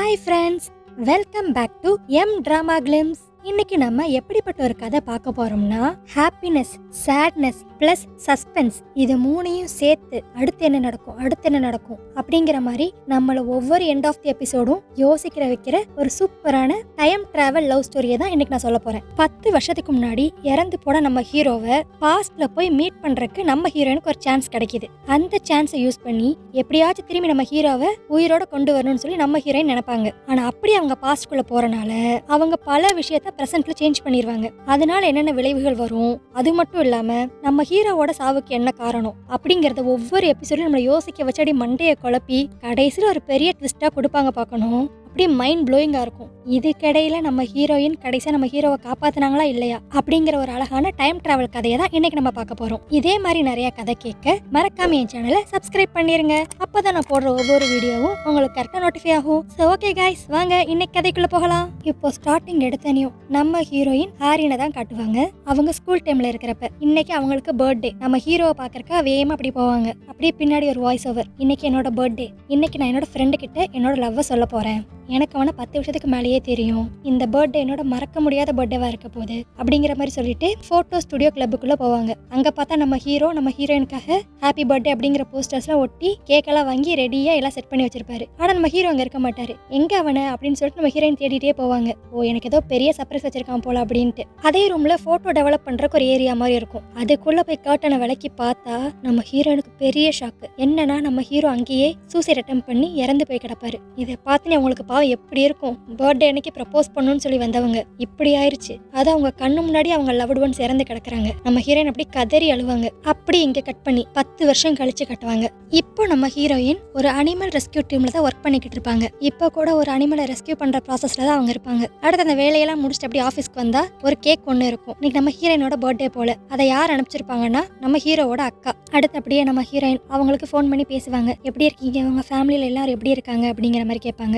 Hi friends, welcome back to M drama glimpse. இன்னைக்கு நம்ம எப்படிப்பட்ட ஒரு கதை பார்க்க போறோம்னா, ஹாப்பினஸ், சேட்னஸ் பிளஸ் சஸ்பென்ஸ் இது மூணையும் சேர்த்து அடுத்து என்ன நடக்கும் அப்படிங்கிற மாதிரி நம்மள ஒவ்வொரு எண்ட் ஆஃப் தி எபிசோடும் யோசிக்கிற வைக்கிற ஒரு சூப்பரான டைம் டிராவல் லவ் ஸ்டோரியை தான் இன்னைக்கு நான் சொல்ல போறேன். 10 வருஷத்துக்கு முன்னாடி இறந்து போன நம்ம ஹீரோவை பாஸ்ட்ல போய் மீட் பண்றதுக்கு நம்ம ஹீரோயினுக்கு ஒரு சான்ஸ் கிடைக்குது. அந்த சான்ஸை யூஸ் பண்ணி எப்படியாச்சும் திரும்பி நம்ம ஹீரோவை உயிரோட கொண்டு வரணும்னு சொல்லி நம்ம ஹீரோயின் நினைப்பாங்க. ஆனா அப்படி அவங்க பாஸ்ட்குள்ள போறனால அவங்க பல விஷயத்த பிரசன்ட்ல சேஞ்ச் பண்ணிடுவாங்க. அதனால என்னென்ன விளைவுகள் வரும், அது மட்டும் இல்லாம நம்ம ஹீரோவோட சாவுக்கு என்ன காரணம் அப்படிங்கறத ஒவ்வொரு எபிசோடும் நம்மளை யோசிக்க வச்சு அப்படி மண்டையை குழப்பி கடைசியில் ஒரு பெரிய ட்விஸ்டா கொடுப்பாங்க. பார்க்கணும், அப்படியே மைண்ட் ப்ளோயிங்கா இருக்கும். இதுக்கிடையில நம்ம ஹீரோயின் கடைசியா நம்ம ஹீரோவை காப்பாத்தினாங்களா இல்லையா அப்படிங்கிற ஒரு அழகான டைம் டிராவல் கதையை தான் இன்னைக்கு நம்ம பார்க்க போறோம். இதே மாதிரி நிறைய கதை கேட்க மறக்காம என் சேனலை சப்ஸ்கிரைப் பண்ணிருங்க. அப்பதான் நான் போடுற ஒவ்வொரு வீடியோவும் உங்களுக்கு கரெக்டா நோட்டிஃபை ஆகும். சோ ஓகே கைஸ், வாங்க இன்னைக்கு கதைக்குள்ள போகலாம். இப்போ ஸ்டார்டிங் எடுத்தனையும் நம்ம ஹீரோயின் ஹாரினை தான் காட்டுவாங்க. அவங்க ஸ்கூல் டைம்ல இருக்கிறப்ப இன்னைக்கு அவங்களுக்கு பர்த்டே. நம்ம ஹீரோவை பாக்குறக்க வேகமா அப்படி போவாங்க. அப்படியே பின்னாடி ஒரு வாய்ஸ் ஓவர், இன்னைக்கு என்னோட பர்த்டே, இன்னைக்கு நான் என்னோட ஃப்ரெண்டு கிட்ட என்னோட லவ்வை சொல்ல போறேன். எனக்கு அவனை 10 வருஷத்துக்கு மேலேயே தெரியும். இந்த பர்த்டே என்னோட மறக்க முடியாத பர்த்டேவா இருக்க போகுது அப்படிங்கிற மாதிரி சொல்லிட்டு போட்டோ ஸ்டுடியோ கிளப்புக்குள்ள போவாங்க. அங்க பார்த்தா நம்ம ஹீரோ நம்ம ஹீரோயினுக்காக ஹாப்பி பர்த்டே அப்படிங்கிற போஸ்டர்ஸ்லாம் ஒட்டி கேக்கெல்லாம் வாங்கி ரெடியா எல்லாம் செட் பண்ணி வச்சிருப்பாரு. ஆனா நம்ம ஹீரோ அங்க இருக்க மாட்டாரு. எங்க அவனை அப்படின்னு சொல்லிட்டு நம்ம ஹீரோயின் தேடிட்டே போவாங்க. ஓ, எனக்கு ஏதோ பெரிய சர்ப்ரைஸ் வச்சிருக்கான் போல அப்படின்ட்டு. அதே ரூம்ல போட்டோ டெவலப் பண்றதுக்கு ஒரு ஏரியா மாதிரி இருக்கும். அதுக்குள்ள போய் கர்ட்டனை விலக்கி பார்த்தா நம்ம ஹீரோயினுக்கு பெரிய ஷாக்கு. என்னன்னா நம்ம ஹீரோ அங்கேயே சூசைட் அட்டெம்ப்ட் பண்ணி இறந்து போய் கிடப்பாரு. இதை பார்த்து அவங்களுக்கு எப்படி இருக்கும், பர்த்டே அன்னைக்கு ப்ரப்போஸ் பண்ணணும்னு சொல்லி வந்தவங்க இப்படி ஆயிருச்சு. அது அவங்க கண்ணு முன்னாடி அவங்க லவ்டு ஒன்ஸ் இறந்து கிடக்குறாங்க. நம்ம ஹீரோயின் அப்படி கதறி அழுவாங்க. அப்படி இங்க கட் பண்ணி 10 வருஷம் கழிச்சு கட்டுவாங்க. இப்போ நம்ம ஹீரோயின் ஒரு அனிமல் ரெஸ்கியூ டீம்ல தான் ஒர்க் பண்ணிக்கிட்டு இருப்பாங்க. இப்போ கூட ஒரு அனிமலை ரெஸ்கியூ பண்ற ப்ராசஸ்ல தான் அவங்க இருப்பாங்க. அடுத்து அந்த வேலையெல்லாம் முடிச்சுட்டு அப்படி ஆஃபீஸ்க்கு வந்தா ஒரு கேக் ஒன்று இருக்கும். இன்னைக்கு நம்ம ஹீரோயினோட பர்த்டே போல. அதை யார் அனுப்பிச்சிருப்பாங்கன்னா நம்ம ஹீரோவோட அக்கா. அடுத்து அப்படியே நம்ம ஹீரோயின் அவங்களுக்கு ஃபோன் பண்ணி பேசுவாங்க. எப்படி இருக்கீங்க, உங்க ஃபேமிலியில எல்லாரும் எப்படி இருக்காங்க அப்படிங்கிற மாதிரி கேட்பாங்க.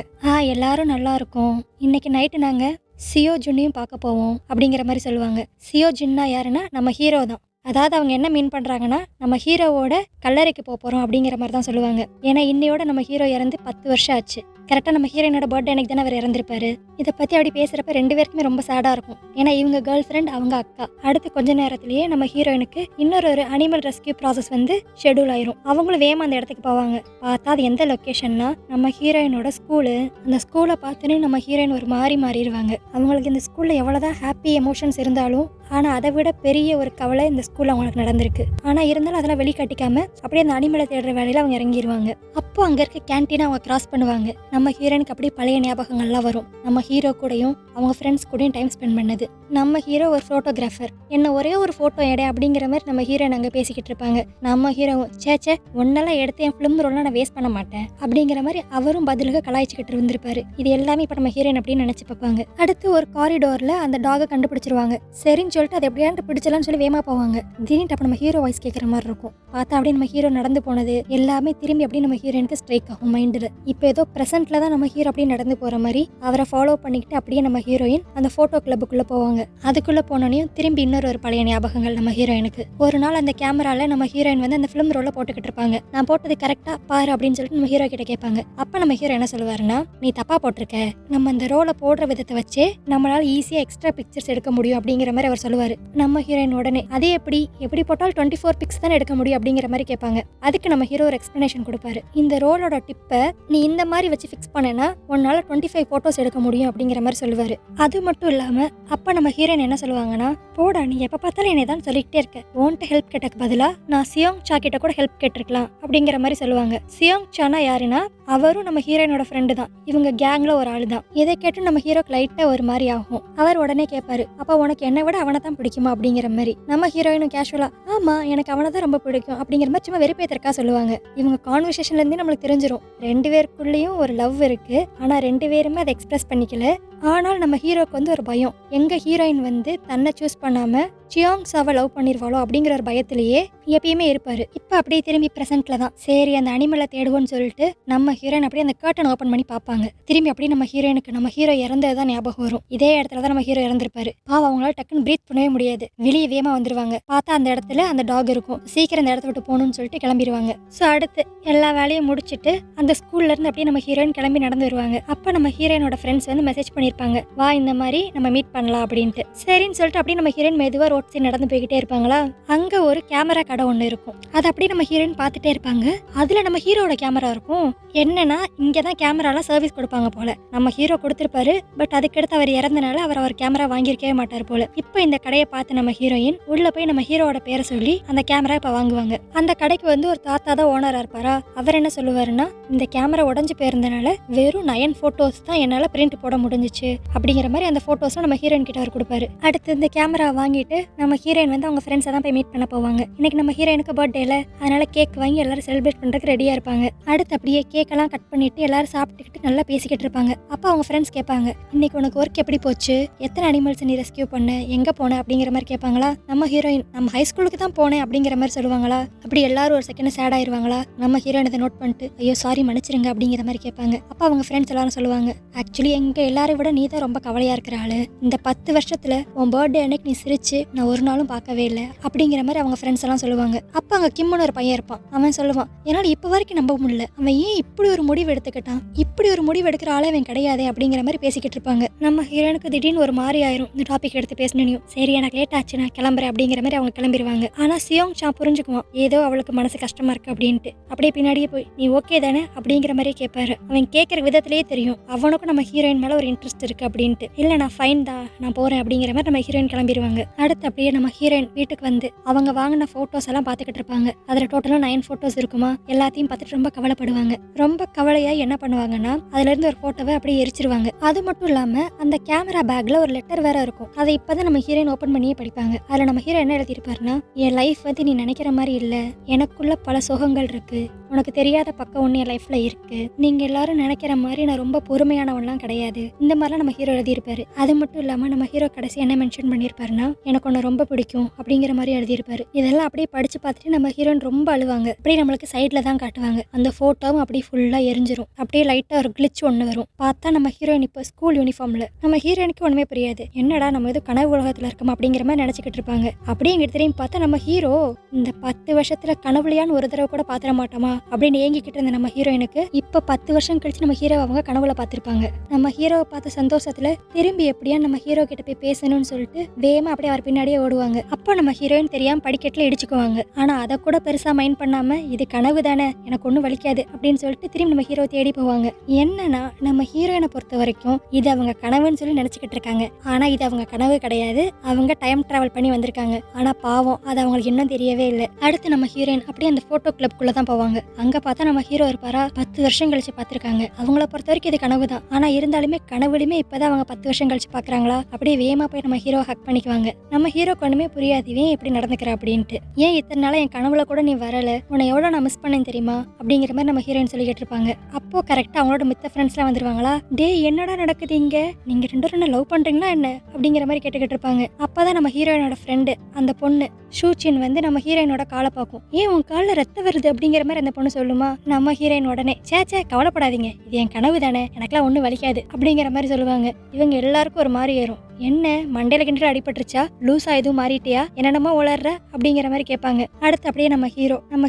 எல்லாரும் நல்லா இருக்கும். இன்னைக்கு நைட்டு நாங்க சியோ ஜுன்னையும் பார்க்க போவோம் அப்படிங்கிற மாதிரி சொல்லுவாங்க. சியோ ஜுன்னா யாருன்னா நம்ம ஹீரோ தான். அதாவது அவங்க என்ன மீன் பண்றாங்கன்னா, நம்ம ஹீரோவோட கல்லறைக்கு போறோம் அப்படிங்கிற மாதிரி தான் சொல்லுவாங்க. ஏன்னா இன்னையோட நம்ம ஹீரோ இறந்து 10 வருஷம் ஆச்சு. கரெக்டாக நம்ம ஹீரோயினோட பர்த்டே அன்னைக்கு தானே அவர் இறந்திருப்பாரு. இதை பற்றி அப்படி பேசுகிறப்ப 2 பேருக்குமே ரொம்ப சேடாக இருக்கும். ஏன்னா இவங்க கேர்ள் ஃப்ரெண்ட், அவங்க அக்கா. அடுத்து கொஞ்ச நேரத்திலேயே நம்ம ஹீரோயினுக்கு இன்னொரு அனிமல் ரெஸ்கியூ ப்ராசஸ் வந்து ஷெடியூல் ஆயிரும். அவங்களும் வேகமாக அந்த இடத்துக்கு போவாங்க. பார்த்தா அது எந்த லொக்கேஷன்னா நம்ம ஹீரோயினோட ஸ்கூலு. அந்த ஸ்கூலை பார்த்தோன்னே நம்ம ஹீரோயின் ஒரு மாறிடுவாங்க. அவங்களுக்கு இந்த ஸ்கூலில் எவ்வளோதான் ஹாப்பி எமோஷன்ஸ் இருந்தாலும் ஆனால் அதை விட பெரிய ஒரு கவலை இந்த ஸ்கூலில் அவங்களுக்கு நடந்திருக்கு. ஆனால் இருந்தாலும் அதெல்லாம் வெளிக்காட்டிக்காம அப்படியே அந்த அனிமலை தேடுற வேலையில் அவங்க இறங்கிடுவாங்க. அப்போ அங்கே இருக்க கேன்டீனை அவங்க கிராஸ் பண்ணுவாங்க. நம்ம ஹீரோனுக்கு அப்படியே பழைய ஞாபகங்கள்லாம் வரும். நம்ம ஹீரோ கூடயும் அவங்க ஃப்ரெண்ட்ஸ் கூடயும் டைம் ஸ்பெண்ட் பண்ணது. நம்ம ஹீரோ ஒரு ஃபோட்டோகிராஃபர், என்ன ஒரே ஒரு ஃபோட்டோ எடை அப்படிங்கிற மாதிரி நம்ம ஹீரோயின் அங்கே பேசிக்கிட்டு இருப்பாங்க. நம்ம ஹீரோவும் சேச்சே ஒன்னெல்லாம் எடுத்து என் ஃபிலிம் ரோல்லாம் நான் வேஸ்ட் பண்ண மாட்டேன் அப்படிங்கிற மாதிரி அவரும் பதிலுக்கு கலாய்ச்சிக்கிட்டு இருந்திருப்பாரு. இது எல்லாமே இப்போ நம்ம ஹீரோயின் அப்படின்னு நினச்சி பார்ப்பாங்க. அடுத்து ஒரு காரிடோரில் அந்த டாகை கண்டுபிடிச்சிருவாங்க. சரின்னு சொல்லிட்டு அதை எப்படியாண்டு பிடிச்சலான்னு சொல்லி வேகமாக போவாங்க. திடீர்னு அப்போ நம்ம ஹீரோ வாய்ஸ் கேட்குற மாதிரி இருக்கும். பார்த்தா அப்படியே நம்ம ஹீரோ நடந்து போனது எல்லாமே திரும்பி அப்படியே நம்ம ஹீரோயினுக்கு ஸ்ட்ரைக் ஆகும் மைண்டில். இப்போ ஏதோ ப்ரெசென்ட்ல தான் நம்ம ஹீரோ அப்படியே நடந்து போகிற மாதிரி அவரை ஃபாலோ பண்ணிக்கிட்டு அப்படியே நம்ம ஹீரோயின் அந்த ஃபோட்டோ கிளப்புக்குள்ளே போவாங்க. அதுக்குள்ளே போனோனையும் திரும்பி இன்னொரு பழைய ஞாபகங்கள் நம்ம ஹீரோயினுக்கு. ஒரு நாள் அந்த கேமரால நம்ம ஹீரோயின் வந்து அந்த ஃபிலிம் ரோல போட்டுக்கிட்டு இருப்பாங்க. நான் போட்டது கரெக்டாக பாரு அப்படின்னு சொல்லிட்டு நம்ம ஹீரோ கிட்ட கேட்பாங்க. அப்போ நம்ம ஹீரோ என்ன சொல்லுவாருன்னா, நீ தப்பா போட்டிருக்க, நம்ம அந்த ரோலை போடுற விதத்தை வச்சே நம்மளால ஈஸியாக எக்ஸ்ட்ரா பிக்சர்ஸ் எடுக்க முடியும் அப்படிங்கிற மாதிரி அவர் சொல்லுவார். நம்ம ஹீரோயின் உடனே அதே எப்படி போட்டால் 24 பிக்ஸ் தான் எடுக்க முடியும் அப்படிங்கிற மாதிரி கேட்பாங்க. அதுக்கு நம்ம ஹீரோ ஒரு எக்ஸ்பிளனேஷன் கொடுப்பாரு. இந்த ரோலோட டிப்பை நீ இந்த மாதிரி வச்சு ஃபிக்ஸ் பண்ணனா உன்னால 25 போட்டோஸ் எடுக்க முடியும் அப்படிங்கிற மாதிரி சொல்லுவாரு. அது மட்டும் இல்லாம அப்ப நம்ம ஹீரோயின் என்ன சொல்லுவாங்கன்னா, போடா நீ எப்ப பார்த்தாலும் என்னை தான் சொல்லிக்கிட்டே இருக்க, உன்கிட்ட ஹெல்ப் கேட்டக்கு பதிலா நான் சியோங் சா கிட்ட கூட ஹெல்ப் கேட்டிருக்கலாம் அப்படிங்கிற மாதிரி சொல்லுவாங்க. சியோங் சானா யாருன்னா அவரும் நம்ம ஹீரோயினோட ஃப்ரெண்டு தான். இவங்க கேங்ல ஒரு ஆளு தான். இதை கேட்டு நம்ம ஹீரோக்கு லைட்டா ஒரு மாதிரி ஆகும். அவர் உடனே கேட்பாரு, அப்ப உனக்கு என்னை விட அவனை தான் பிடிக்குமா அப்படிங்கிற மாதிரி. நம்ம ஹீரோயினும் கேஷுவலா ஆமா எனக்கு அவனை தான் ரொம்ப பிடிக்கும் அப்படிங்கிற மாதிரி சும்மா வெறுப்பேத்திருக்கா சொல்லுவாங்க. இவங்க கான்வர்சேஷன்ல இருந்தே நம்மளுக்கு தெரிஞ்சிடும் 2 பேருக்குள்ளேயும் ஒரு லவ் இருக்கு. ஆனா 2 பேருமே அதை எக்ஸ்பிரஸ் பண்ணிக்கல. ஆனால் நம்ம ஹீரோக்கு வந்து ஒரு பயம், எங்க ஹீரோயின் வந்து தன்னை சூஸ் பண்ணாம சியாங் சாவை லவ் பண்ணிருவாளோ அப்படிங்கிற ஒரு பயத்திலேயே எப்பயுமே இருப்பாரு. இப்ப அப்படியே திரும்பி பிரசன்ட்ல தான் சரி அந்த அனிமலை தேடுவோன்னு சொல்லிட்டு நம்ம ஹீரோயின் அப்படியே அந்த கர்டன் ஓபன் பண்ணி பார்ப்பாங்க. திரும்பி அப்படியே நம்ம ஹீரோயினுக்கு நம்ம ஹீரோ இறந்ததுதான் ஞாபகம் வரும். இதே இடத்துல தான் நம்ம ஹீரோ இறந்திருப்பாரு. பாவம் அவங்களால டக்குன்னு பிரீத் பண்ணவே முடியாது. வெளியே வேகமா வந்துருவாங்க. பார்த்தா அந்த இடத்துல அந்த டாக் இருக்கும். சீக்கிரம் இந்த இடத்த விட்டு போகணும்னு சொல்லிட்டு கிளம்பிடுவாங்க. ஸோ அடுத்து எல்லா வேலையும் முடிச்சுட்டு அந்த ஸ்கூல்ல இருந்து அப்படியே நம்ம ஹீரோயின் கிளம்பி நடந்து வருவாங்க. அப்ப நம்ம ஹீரோயினோட ஃப்ரெண்ட்ஸ் வந்து மெசேஜ் பண்ணிருப்பாங்க, வா இந்த மாதிரி நம்ம மீட் பண்ணலாம் அப்படின்ட்டு. சரின்னு சொல்லிட்டு அப்படியே நம்ம ஹீரோயின் மெதுவா ரோட் சைடு நடந்து போய்கிட்டே இருப்பாங்களா. அங்க ஒரு கேமரா கடை ஒண்ணு இருக்கும். அதை அப்படியே நம்ம ஹீரோயின் பார்த்துட்டே இருப்பாங்க. அதுல நம்ம ஹீரோட கேமரா இருக்கும். என்னன்னா இங்கதான் கேமராலாம் சர்வீஸ் கொடுப்பாங்க போல. நம்ம ஹீரோ கொடுத்திருப்பாரு. பட் அதுக்கடுத்து அவர் இறந்தனால அவர் கேமரா வாங்கியிருக்கவே மாட்டார் போல. இப்போ இந்த கடையை பார்த்து நம்ம ஹீரோயின் உள்ள போய் நம்ம ஹீரோட பேரை சொல்லி அந்த கேமரா இப்ப வாங்குவாங்க. அந்த கடைக்கு வந்து ஒரு தாத்தா தான் ஓனரா இருப்பாரா. அவர் என்ன சொல்லுவாருன்னா, இந்த கேமரா உடஞ்சு போயிருந்தனால வெறும் 9 போட்டோஸ் தான் என்னால பிரிண்ட் போட முடிஞ்சிச்சு அப்படிங்கிற மாதிரி அந்த போட்டோஸ் நம்ம ஹீரோயின் கிட்ட அவர் கொடுப்பாரு. அடுத்து இந்த கேமரா வாங்கிட்டு நம்ம ஹீரோயின் வந்து அவங்க ஃப்ரெண்ட்ஸை தான் போய் மீட் பண்ண போவாங்க. இன்னைக்கு நம்ம ஹீரோயினுக்கு பர்த்டேல, அதனால கேக் வாங்கி எல்லாரும் செலிப்ரேட் பண்றதுக்கு ரெடியா இருப்பாங்க. அடுத்து அப்படியே கேக்கெல்லாம் கட் பண்ணிட்டு எல்லாரும் சாப்பிட்டுக்கிட்டு நல்லா பேசிக்கிட்டு இருப்பாங்க. அப்ப அவங்க ஃப்ரெண்ட்ஸ் கேட்பாங்க, இன்னைக்கு உனக்கு ஒர்க் எப்படி போச்சு, எத்தனை அனிமல்ஸ் நீ ரெஸ்கியூ பண்ண, எங்க போன அப்படிங்கிற மாதிரி கேட்பாங்களா. நம்ம ஹீரோயின் நம்ம ஹை ஸ்கூலுக்கு தான் போனேன் அப்படிங்கிற மாதிரி சொல்லுவாங்களா. அப்படி எல்லாரும் ஒரு செகண்ட் சேட் ஆயிருவாங்களா. நம்ம ஹீரோயின் இதை நோட் பண்ணிட்டு ஐயோ சாரி மன்னிச்சிருங்க அப்படிங்கிற மாதிரி கேட்பாங்க. அப்ப அவங்க ஃப்ரெண்ட்ஸ் எல்லாரும் சொல்லுவாங்க, ஆக்சுவலி எங்க எல்லாரை விட நீ தான் ரொம்ப கவலையா இருக்கிற ஆளு. இந்த 10 வருஷத்துல உன் பர்த்டே அன்னைக்கு நீ சிரிச்சு நான் ஒரு நாளும் பார்க்கவே இல்லை அப்படிங்கிற மாதிரி அவங்க ஃப்ரெண்ட்ஸ் எல்லாம் சொல்லுவாங்க. அப்ப அங்க கிம்னு ஒரு பையன் இருப்பான். அவன் சொல்லுவான், என்னால இப்ப வரைக்கும் நம்ப முடியல, அவன் ஏன் இப்படி ஒரு முடிவு எடுத்துக்கிட்டான், இப்படி ஒரு முடிவு எடுக்கிற ஆளே அவன் கிடையாதே அப்படிங்கிற மாதிரி பேசிக்கிட்டு இருப்பாங்க. நம்ம ஹீரோனுக்கு திடீர்னு ஒரு மாதிரி ஆயிரும் இந்த டாபிக் எடுத்து பேசணும். சரி எனக்கு லேட் ஆச்சு நான் கிளம்புறேன் அப்படிங்கிற மாதிரி அவங்க கிளம்பிடுவாங்க. ஆனா சியோங் சா புரிஞ்சுக்குவான், ஏதோ அவளுக்கு மனசு கஷ்டமா இருக்கு அப்படின்ட்டு. அப்படியே பின்னாடியே போய் நீ ஓகே தானே அப்படிங்கிற மாதிரி கேட்பாரு. அவன் கேட்கற விதத்திலேயே தெரியும் அவனுக்கும் நம்ம ஹீரோயின் மேல ஒரு இன்ட்ரெஸ்ட் இருக்கு அப்படின்ட்டு. இல்ல நான் ஃபைன் தான் நான் போறேன் அப்படிங்கிற மாதிரி நம்ம ஹீரோயின் கிளம்பிடுவாங்க. அடுத்து அப்படியே நம்ம ஹீரோயின் வீட்டுக்கு வந்து அவங்க வாங்கின போட்டோஸ் எல்லாம் பார்த்துக்கிட்டு இருப்பாங்க. அதுல டோட்டலா 9 போட்டோஸ் இருக்குமா. எல்லாத்தையும் பார்த்துட்டு ரொம்ப கவலைப்படுவாங்க. ரொம்ப கவலையா என்ன பண்ணுவாங்கன்னா அதுல இருந்து ஒரு போட்டோவை அப்படியே எரிச்சிருவாங்க. அது மட்டும் இல்லாம அந்த கேமரா பேக்ல ஒரு லெட்டர் வேற இருக்கும். அதை இப்பதான் நம்ம ஹீரோயின் ஓபன் பண்ணியே படிப்பாங்க. அதுல நம்ம ஹீரோ என்ன எழுதியிருப்பாருன்னா, என் லைஃப் வந்து நீ நினைக்கிற மாதிரி இல்ல, எனக்குள்ள பல சுகங்கள் இருக்கு, உனக்கு தெரியாத பக்கம் ஒன்று என் லைஃப்ல இருக்கு, நீங்க எல்லாரும் நினைக்கிற மாதிரி நான் ரொம்ப பொறுமையானவன்லாம் கிடையாது, இந்த மாதிரிலாம் நம்ம ஹீரோ எழுதியிருப்பாரு. அது மட்டும் இல்லாம நம்ம ஹீரோ கடைசி என்ன மென்ஷன் பண்ணியிருப்பாருன்னா, எனக்கு ஒன்று ரொம்ப பிடிக்கும் அப்படிங்கிற மாதிரி எழுதியிருப்பாரு. இதெல்லாம் அப்படியே படிச்சு பார்த்துட்டு நம்ம ஹீரோயின் ரொம்ப அழுவாங்க. அப்படியே நம்மளுக்கு சைட்ல தான் காட்டுவாங்க. அந்த போட்டோவும் அப்படியே ஃபுல்லா எரிஞ்சிரும். அப்படியே லைட்டா ஒரு கிளிச் ஒன்று வரும். பார்த்தா நம்ம ஹீரோயின் இப்போ ஸ்கூல் யூனிஃபார்ம்ல. நம்ம ஹீரோயினுக்கு ஒண்ணுமே புரியாது, என்னடா நம்ம எது கனவு உலகத்துல இருக்கோம் அப்படிங்கிற மாதிரி நினைச்சுக்கிட்டு இருப்பாங்க. அப்படியே இங்க திரும்பி பார்த்தா நம்ம ஹீரோ இந்த 10 வருஷத்துல கனவுலையான்னு ஒரு தடவை கூட பாத்திர மாட்டோமா அப்படின்னு ஏங்கிக்கிட்டு இருந்த நம்ம ஹீரோயினுக்கு இப்ப 10 வருஷம் கழிச்சு நம்ம ஹீரோ அவங்க கனவுல பார்த்திருப்பாங்க. நம்ம ஹீரோவை பார்த்த சந்தோஷத்துல திரும்பி எப்படியா நம்ம ஹீரோ கிட்ட போய் பேசணும்னு சொல்லிட்டு வேகமா அப்படியே அவர் பின்னாடியே ஓடுவாங்க. அப்போ நம்ம ஹீரோயின் தெரியாம படிக்கட்டுல இடிச்சுக்குவாங்க. ஆனா அதை கூட பெருசா மைண்ட் பண்ணாம இது கனவு தானே எனக்கு ஒன்றும் வலிக்காது அப்படின்னு சொல்லிட்டு திரும்பி நம்ம ஹீரோ தேடி போவாங்க. என்னன்னா நம்ம ஹீரோயினை பொறுத்த வரைக்கும் இது அவங்க கனவுன்னு சொல்லி நினைச்சுக்கிட்டு இருக்காங்க. ஆனா இது அவங்க கனவு கிடையாது, அவங்க டைம் டிராவல் பண்ணி வந்திருக்காங்க. ஆனா பாவம் அது அவங்களுக்கு இன்னும் தெரியவே இல்லை. அடுத்து நம்ம ஹீரோயின் அப்படியே அந்த போட்டோ கிளப்குள்ள தான் போவாங்க. அங்க பார்த்தா நம்ம ஹீரோ இருப்பாரா. 10 வருஷம் கழிச்சு பார்த்திருக்காங்க. அவங்கள பொறுத்த வரைக்கும் இது கனவு தான். ஆனா இருந்தாலுமே கனவுலையுமே இப்பதான் அவங்க 10 வருஷம் கழிச்சு பாக்குறாங்களா. அப்படியே வேகமா போய் நம்ம ஹீரோ ஹக் பண்ணிக்குவாங்க. நம்ம ஹீரோக்கு ஒண்ணுமே புரியாது இவன் எப்படி நடந்துக்கிற அப்படின்ட்டு. ஏன் இத்தனை நாளா என் கனவுல கூட நீ வரல, உன்னை எவ்வளவு நான் மிஸ் பண்ணேன் தெரியுமா அப்படிங்கிற மாதிரி நம்ம ஹீரோயின் சொல்லிக்கிட்டு இருப்பாங்க. அப்போ கரெக்டா அவங்களோட மித்த ஃப்ரெண்ட்ஸ் எல்லாம் வந்துருவாங்களா. டே என்னடா நடக்குது இங்க, நீங்க 2 பேரும் என்ன லவ் பண்றீங்களா என்ன அப்படிங்கிற மாதிரி கேட்டுக்கிட்டு இருப்பாங்க. அப்பதான் நம்ம ஹீரோயினோட ஃப்ரெண்டு அந்த பொண்ணு ஷூச்சின் வந்து நம்ம ஹீரோயினோட காலை பார்க்கும். ஏன் உன் காலில் ரத்தம் வருது அப்படிங்கிற மாதிரி அந்த பொண்ணு சொல்லுமா. நம்ம ஹீரோயின் உடனே சேச்சே கவலைப்படாதீங்க இது என் கனவு தானே, எனக்கெல்லாம் ஒன்றும் வலிக்காது அப்படிங்கிற மாதிரி சொல்லுவாங்க. இவங்க எல்லாருக்கும் ஒரு மாதிரி ஏறும். என்ன மண்டையில கிண்டல அடிபட்டுருச்சா, லூசா எதுவும் மாறிட்டியா, என்னென்னமோ உளர்ற அப்படிங்கிற மாதிரி கேட்பாங்க. அடுத்து அப்படியே நம்ம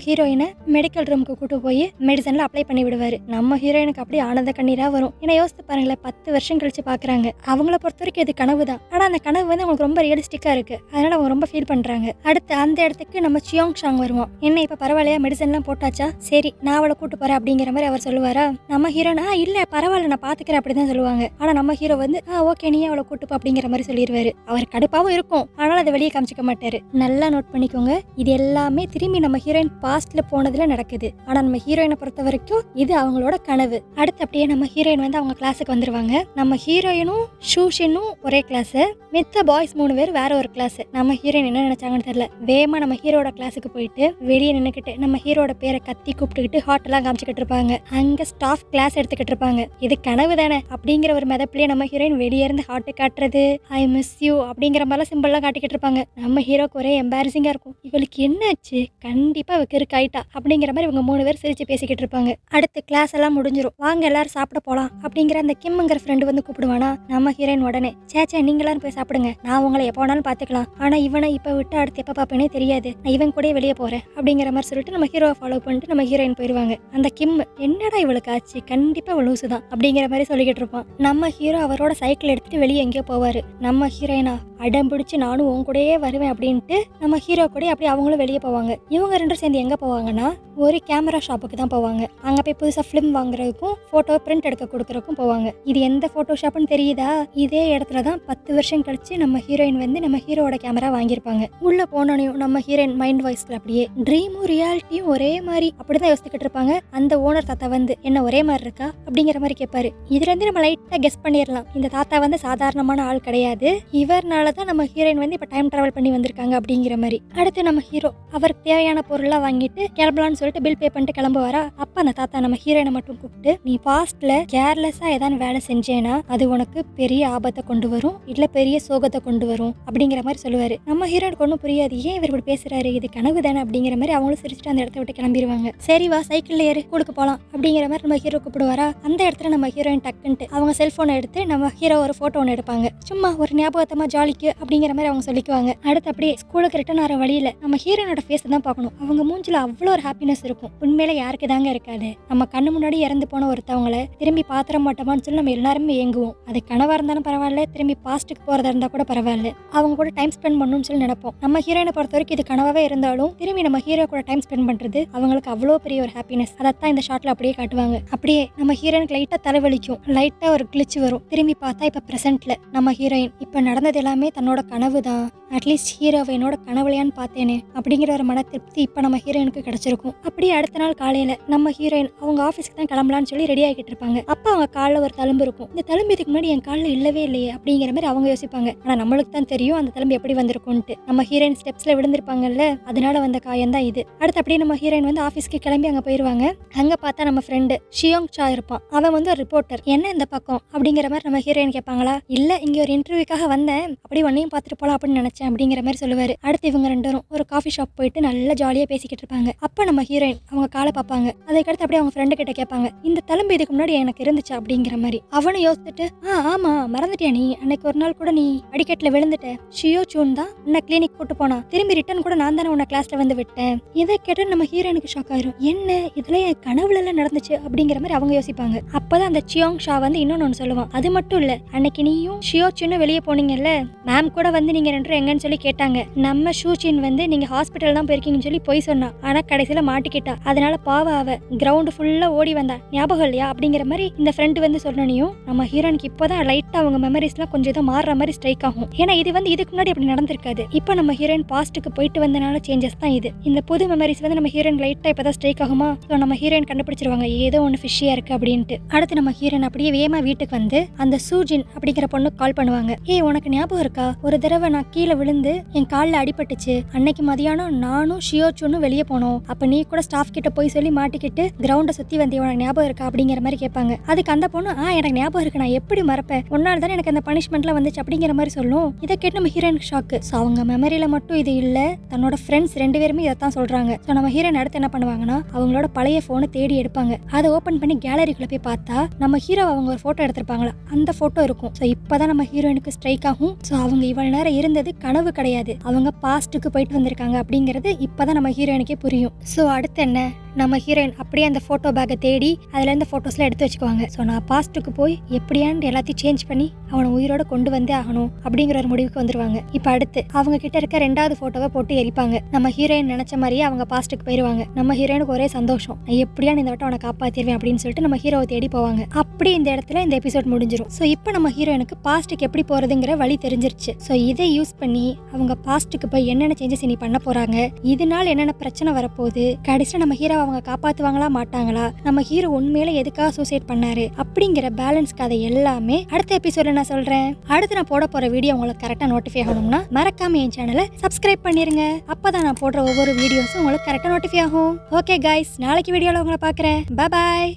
ஹீரோயினை மெடிக்கல் ரூமுக்கு கூட்டு போய் மெடிசன்ல அப்ளை பண்ணி விடுவாரு. நம்ம ஹீரோயினுக்கு அப்படியே ஆனந்த கண்ணீரா வரும். ஏன்னா யோசித்து பாருங்களேன், 10 வருஷம் கழிச்சு பாக்குறாங்க. அவங்கள பொறுத்த வரைக்கும் இது கனவு தான். ஆனா அந்த கனவு வந்து அவங்களுக்கு ரொம்ப ரியலிஸ்டிக்கா இருக்கு. அதனால அவங்க ரொம்ப ஃபீல் பண்றாங்க. அடுத்து அந்த இடத்துக்கு நம்ம சியோங் ஷாங் வருவோம். என்ன இப்ப பரவாயில்லையா, மெடிசன்லாம் போட்டாச்சா, சரி நான் அவளை கூட்டு போறேன் அப்படிங்கிற மாதிரி அவர் சொல்லுவாரா. நம்ம ஹீரோனா இல்ல பரவாயில்ல நான் பாத்துக்கிறேன் அப்படிதான் சொல்லுவாங்க. ஆனா நம்ம ஹீரோ வந்து ஓகே நீ அவளை கூட்டு போ அப்படிங்கிற அப்படிங்கிற மாதிரி சொல்லிடுவாரு. அவர் கடுப்பாவும் இருக்கும், ஆனால் அதை வெளியே காமிச்சிக்க மாட்டாரு. நல்லா நோட் பண்ணிக்கோங்க, இது எல்லாமே திரும்பி நம்ம ஹீரோயின் பாஸ்ட்ல போனதுல நடக்குது. ஆனா நம்ம ஹீரோயினை பொறுத்த வரைக்கும் இது அவங்களோட கனவு. அடுத்து அப்படியே நம்ம ஹீரோயின் வந்து அவங்க கிளாஸுக்கு வந்துருவாங்க. நம்ம ஹீரோயினும் ஷூஷினும் ஒரே கிளாஸ், மித்த பாய்ஸ் 3 பேர் வேற ஒரு கிளாஸ். நம்ம ஹீரோயின் என்ன நினைச்சாங்கன்னு தெரியல, வேகமா நம்ம ஹீரோட கிளாஸுக்கு போயிட்டு வெளியே நின்னுக்கிட்டு நம்ம ஹீரோட பேரை கத்தி கூப்பிட்டுக்கிட்டு ஹாட் எல்லாம் காமிச்சுக்கிட்டு இருப்பாங்க. அங்க ஸ்டாஃப் கிளாஸ் எடுத்துக்கிட்டு இருப்பாங்க. இது கனவு தானே அப்படிங்கிற ஒரு மெதப்பிலேயே நம்ம ஹீரோயின் வெளியே இருந்து ஹார்ட் காட்டுறது, ஐ மிஸ் யூ அப்படிங்கிற மாதிரிலாம் சிம்பிள்லாம் காட்டிக்கிட்டு இருப்பாங்க. நம்ம ஹீரோக்கு ஒரே எம்பாரசிங்கா இருக்கும், இவளுக்கு என்னாச்சு, கண்டிப்பா இவக்கு இருக்காயிட்டா அப்படிங்கிற மாதிரி இவங்க 3 பேர் சிரிச்சு பேசிக்கிட்டு இருப்பாங்க. அடுத்து கிளாஸ் எல்லாம் முடிஞ்சிரும், வாங்க எல்லாரும் சாப்பிட போலாம் அப்படிங்கிற அந்த கிம்ங்கிற ஃப்ரெண்டு வந்து கூப்பிடுவானா. நம்ம ஹீரோயின் உடனே சேச்சே நீங்க எல்லாரும் போய் சாப்பிடுங்க, நான் உங்களை எப்போ வேணாலும் பாத்துக்கலாம், ஆனா இவனை இப்ப விட்டு அடுத்து எப்ப பாப்பேனே தெரியாது, நான் இவன் கூட வெளியே போறேன் அப்படிங்கிற மாதிரி சொல்லிட்டு நம்ம ஹீரோவை ஃபாலோ பண்ணிட்டு நம்ம ஹீரோயின் போயிருவாங்க. அந்த கிம் என்னடா இவளுக்கு ஆச்சு, கண்டிப்பா இவள் லூசு தான் அப்படிங்கிற மாதிரி சொல்லிக்கிட்டு இருப்பான். நம்ம ஹீரோ அவரோட சைக்கிள் எடுத்துட்டு வெளியே எங்கேயோ போவாரு. நம்ம ஹீரோயினா அடம் பிடிச்சு நானும் உன் கூடயே வருவேன் அப்படின்ட்டு நம்ம ஹீரோ கூட அப்படியே அவங்களும் வெளியே போவாங்க. இவங்க 2 சேர்ந்து எங்க போவாங்கன்னா ஒரு கேமரா ஷாப்புக்கு தான் போவாங்க. அங்க போய் புதுசா பிலிம் வாங்குறதுக்கும் போட்டோ பிரிண்ட் எடுக்க கொடுக்கறதுக்கும் போவாங்க. இது எந்த போட்டோ ஷாப்னு தெரியுதா, இதே இடத்துல தான் 10 வருஷம் கழிச்சு நம்ம ஹீரோயின் வந்து நம்ம ஹீரோட கேமரா வாங்கியிருப்பாங்க. உள்ள போனோனையும் நம்ம ஹீரோயின் மைண்ட் வாய்ஸ்ல அப்படியே ட்ரீமும் ரியாலிட்டியும் ஒரே மாதிரி அப்படிதான் யோசிச்சுக்கிட்டு இருப்பாங்க. அந்த ஓனர் தாத்தா வந்து என்ன ஒரே மாதிரி இருக்கா அப்படிங்கிற மாதிரி கேட்பாரு. இதுல இருந்து நம்ம லைட்டா கெஸ் பண்ணிடலாம், இந்த தாத்தா வந்து சாதாரணமான ஆள் கிடையாது, இவர்னால தான் நம்ம ஹீரோயின் வந்து இப்ப டைம் டிராவல் பண்ணி வந்திருக்காங்க அப்படிங்கிற மாதிரி. அடுத்து நம்ம ஹீரோ அவருக்கு தேவையான பொருள்லாம் வாங்கிட்டு கிளம்பலான்னு சொல்லிட்டு பில் பே பண்ணிட்டு கிளம்புவாரா. அப்ப அந்த தாத்தா நம்ம ஹீரோயினை மட்டும் கூப்பிட்டு, நீ பாஸ்ட்ல கேர்லெஸ்ஸா ஏதாவது வேலை செஞ்சேன்னா அது உனக்கு பெரிய ஆபத்தை கொண்டு வரும், இல்ல பெரிய சோகத்தை கொண்டு வரும் அப்படிங்கிற மாதிரி சொல்லுவாரு. நம்ம ஹீரோனுக்கு ஒன்றும் புரியாது, ஏன் இவர் இப்படி பேசுறாரு, இது கனவு தானே அப்படிங்கிற மாதிரி அவங்களும் சிரிச்சுட்டு அந்த இடத்த விட்டு கிளம்பிடுவாங்க. சரி வா சைக்கிள்ல ஏறு கூடுக்கு போலாம் அப்படிங்கிற மாதிரி நம்ம ஹீரோ கூப்பிடுவாரா. அந்த இடத்துல நம்ம ஹீரோயின் டக்குன்ட்டு அவங்க செல்போனை எடுத்து நம்ம ஹீரோ ஒரு போட்டோ ஒன்று எடுப்பாங்க, சும்மா ஒரு ஞாபகத்தமா ஜாலிக்கு அப்படிங்கிற மாதிரி அவங்க சொல்லிக்குவாங்க. அடுத்து அப்படியே ஸ்கூலுக்கு ரிட்டர்ன் ஆகிற வழியில நம்ம ஹீரோனோட ஃபேஸ் தான் பார்க்கணும். அவங்க மூஞ்சில அவ்வளோ ஒரு ஹாப்பினஸ் இருக்கும், உண்மையில யாருக்கு தாங்க இருக்காது. நம்ம கண்ணு முன்னாடி இறந்து போன ஒருத்தவங்களை திரும்பி பாத்திர மாட்டோமான்னு சொல்லி நம்ம எல்லாருமே ஏங்குவோம். அது கனவா இருந்தாலும் பரவாயில்ல, திரும்பி பாஸ்ட்டுக்கு போறதா இருந்தா கூட பரவாயில்ல, அவங்க கூட டைம் ஸ்பெண்ட் பண்ணணும்னு சொல்லி நினைப்போம். நம்ம ஹீரோயினை பொறுத்த வரைக்கும் இது கனவாவே இருந்தாலும் திரும்பி நம்ம ஹீரோ கூட டைம் ஸ்பெண்ட் பண்றது அவங்களுக்கு அவ்வளோ பெரிய ஒரு ஹாப்பினஸ். அதைத்தான் இந்த ஷாட்ல அப்படியே காட்டுவாங்க. அப்படியே நம்ம ஹீரோயினுக்கு லைட்டா தலைவலிக்கும், லைட்டா ஒரு கிளிச்சு வரும். திரும்பி பார்த்தா இப்ப பிரசன்ட்ல நம்ம ஹீரோயின் இப்ப நடந்தது எல்லாமே தன்னோட கனவு தான், அட்லீஸ்ட் ஹீரோவை என்னோட கனவுலையான்னு பார்த்தேனே அப்படிங்கிற ஒரு மன திருப்தி இப்ப நம்ம ஹீரோயினுக்கு கிடைச்சிருக்கும். அப்படியே அடுத்த நாள் காலையில நம்ம ஹீரோயின் அவங்க ஆஃபீஸ்க்கு தான் கிளம்பலான்னு சொல்லி ரெடி ஆகிட்டு இருப்பாங்க. அப்ப அவங்க காலில் ஒரு தழும்பு இருக்கும். இந்த தழும்பு இதுக்கு முன்னாடி என் காலில் இல்லவே இல்லையே அப்படிங்கிற மாதிரி அவங்க யோசிப்பாங்க. ஆனா நம்மளுக்கு தான் தெரியும் அந்த தழும்பு எப்படி வந்திருக்கும்ட்டு. நம்ம ஹீரோயின் ஸ்டெப்ஸ்ல விழுந்திருப்பாங்கல்ல, அதனால வந்த காயம் தான் இது. அடுத்து அப்படியே நம்ம ஹீரோயின் வந்து ஆஃபீஸ்க்கு கிளம்பி அங்க போயிருவாங்க. அங்க பார்த்தா நம்ம ஃப்ரெண்டு ஷியோங் சா இருப்பான். அவன் வந்து ஒரு ரிப்போர்ட்டர். என்ன இந்த பக்கம் அப்படிங்கிற மாதிரி நம்ம ஹீரோயின் கேட்பாங்களா. இல்ல இங்க ஒரு இன்டர்வியூக்காக வந்தேன், அப்படி ஒன்னையும் பார்த்துட்டு போலாம் அப்படின்னு நினைச்சேன் அப்படிங்கிற மாதிரி சொல்லுவாரு. அடுத்து இவங்க 2 பேரும் ஒரு காஃபி ஷாப் போயிட்டு நல்லா ஜாலியா பேசிக்கிட்டு இருப்பாங்க. அப்ப நம்ம ஹீரோயின் அவங்க காலை பார்ப்பாங்க. அதுக்கடுத்து அப்படியே அவங்க ஃப்ரெண்டு கிட்ட கேட்பாங்க, இந்த தழும்பு இதுக்கு முன்னாடி எனக்கு இருந்துச்சு அப்படிங்கிற மாதிரி. அவனும் யோசிச்சுட்டு ஆமா மறந்துட்டியா நீ, அன்னைக்கு ஒரு நாள் கூட நீ அடிக்கட்டுல விழுந்துட்ட, ஷியோ சூன் தான் உன்னை கிளினிக் கூட்டு போனா, திரும்பி ரிட்டர்ன் கூட நான் தானே உன்னை கிளாஸ்ல வந்து விட்டேன். இதை கேட்டு நம்ம ஹீரோயினுக்கு ஷாக் ஆயிரும், என்ன இதுல என் கனவுல எல்லாம் நடந்துச்சு அப்படிங்கிற மாதிரி அவங்க யோசிப்பாங்க. அப்பதான் அந்த சியோங் ஷா வந்து இன்னொன்னு சொல்லுவான், அது மட்டும் இல்ல அன்னைக்கு நீயும் ஷியோ சூன் வெளியே போனீங்கல்ல, மேம் கூட வந்து நீங்க 2 எங்கன்னு சொல்லி கேட்டாங்க, நம்ம ஷூச்சின் வந்து நீங்க ஹாஸ்பிட்டல் தான் போயிருக்கீங்கன்னு சொல்லி போய் சொன்னா, ஆனா கடைசியில மாட்டிக்கிட்டா, அதனால பாவ அவ கிரவுண்ட் ஃபுல்லா ஓடி வந்தா, ஞாபகம் இல்லையா அப்படிங்கிற மாதிரி இந்த ஃப்ரெண்ட் வந்து சொன்னனையும் நம்ம ஹீரோனுக்கு இப்பதான் லைட்டா அவங்க மெமரிஸ் எல்லாம் கொஞ்சம் இதை மாறுற மாதிரி ஸ்ட்ரைக் ஆகும். ஏன்னா இது வந்து இதுக்கு முன்னாடி அப்படி நடந்திருக்காது. இப்போ நம்ம ஹீரோயின் பாஸ்ட்டுக்கு போயிட்டு வந்தனால சேஞ்சஸ் தான் இது. இந்த புது மெமரிஸ் வந்து நம்ம ஹீரோயின் லைட்டா இப்பதான் ஸ்ட்ரைக் ஆகுமா, ஸோ நம்ம ஹீரோயின் கண்டுபிடிச்சிருவாங்க ஏதோ ஒன்று ஃபிஷ்ஷியா இருக்கு அப்படின்ட்டு. அடுத்து நம்ம ஹீரோயின் அப்படியே வேகமா வீட்டுக்கு வந்து அந்த சூஜின் அப்படிங்கிற பொண்ணுக்கு கால் பண்ணுவாங்க. உனக்கு ஞாபகம் இருக்கா, ஒரு தடவை நான் கீழே விழுந்து என் காலில் அடிபட்டுச்சு, அன்னைக்கு மதியானம் நானும் ஷியோச்சுன்னும் வெளியே போனோம், அப்ப நீ கூட ஸ்டாஃப் கிட்ட போய் சொல்லி மாட்டிக்கிட்டு கிரவுண்டை சுத்தி வந்து உனக்கு ஞாபகம் இருக்கா அப்படிங்கிற மாதிரி கேட்பாங்க. அதுக்கு அந்த பொண்ணு எனக்கு ஞாபகம் இருக்கு, நான் எப்படி மறப்பேன், ஒன்னால தானே எனக்கு அந்த பனிஷ்மெண்ட்லாம் வந்துச்சு அப்படிங்கிற மாதிரி சொல்லும். இதை கேட்டு நம்ம ஹீரோயின் ஷாக்கு. ஸோ அவங்க மெமரியில மட்டும் இது இல்ல, தன்னோட ஃப்ரெண்ட்ஸ் 2 பேருமே இதைத்தான் சொல்றாங்க. ஸோ நம்ம ஹீரோயின் அடுத்து என்ன பண்ணுவாங்கன்னா அவங்களோட பழைய போனை தேடி எடுப்பாங்க. அதை ஓபன் பண்ணி கேலரிக்குள்ள போய் பார்த்தா நம்ம ஹீரோ அவங்க ஒரு போட்டோ எடுத்திருப்பாங்களா, அந்த போட்டோ இருக்கும். ஸோ இப்பதான் நம்ம ஹீரோயினுக்கு ஸ்ட்ரைக் ஆகும். ஸோ அவங்க இவ்வளவு நேரம் இருந்தது கனவு கிடையாது, அவங்க பாஸ்ட்டுக்கு போயிட்டு வந்திருக்காங்க அப்படிங்கிறது இப்பதான் நம்ம ஹீரோயினுக்கே புரியும். ஸோ அடுத்து என்ன, நம்ம ஹீரோயின் அப்படியே அந்த போட்டோ பேக்கை தேடி அதுல இருந்து போட்டோஸ்லாம் எடுத்து வச்சுக்குவாங்க. ஸோ நான் பாஸ்ட்டுக்கு போய் எப்படியான்னு எல்லாத்தையும் சேஞ்ச் பண்ணி அவனை உயிரோட கொண்டு வந்தே ஆகணும் அப்படிங்கிற ஒரு முடிவுக்கு வந்துருவாங்க. இப்போ அடுத்து அவங்க கிட்ட இருக்க 2வது போட்டோவை போட்டு எரிப்பாங்க. நம்ம ஹீரோயின் நினைச்ச மாதிரியே அவங்க பாஸ்ட்டுக்கு போயிருவாங்க. நம்ம ஹீரோயினுக்கு ஒரே சந்தோஷம், நான் எப்படியான்னு இந்த வட்டம் அவனை காப்பாத்திடுவேன் அப்படின்னு சொல்லிட்டு நம்ம ஹீரோவை தேடி போவாங்க. அப்படி இந்த இடத்துல இந்த எபிசோட் முடிஞ்சிடும். ஸோ இப்போ நம்ம ஹீரோயினுக்கு பாஸ்ட்டுக்கு எப்படி போறதுங்கிற வழி தெரிஞ்சிருச்சு. ஸோ இதை யூஸ் பண்ணி அவங்க பாஸ்ட்டுக்கு போய் என்னென்ன சேஞ்சஸ் இனி பண்ண போறாங்க, இதனால என்னென்ன பிரச்சனை வரப்போகுது, கடைசியில் நம்ம ஹீரோவை அவங்க காப்பாத்துவாங்களா மாட்டாங்களா, நம்ம ஹீரோ உண்மையில எதுக்காக சூசைட் பண்ணாரு அப்படிங்கிற பேலன்ஸ் கதை எல்லாமே அடுத்த எபிசோட்ல நான் சொல்றேன். அடுத்து நான் போட போற வீடியோ உங்களுக்கு கரெக்டா நோட்டிஃபை ஆகணும்னா மறக்காம என் சேனலை சப்ஸ்கிரைப் பண்ணிருங்க. அப்பதான் நான் போடுற ஒவ்வொரு வீடியோஸும் உங்களுக்கு கரெக்டா நோட்டிஃபை ஆகும். ஓகே கைஸ், நாளைக்கு வீடியோல உங்களை பார்க்குறேன். பாய்.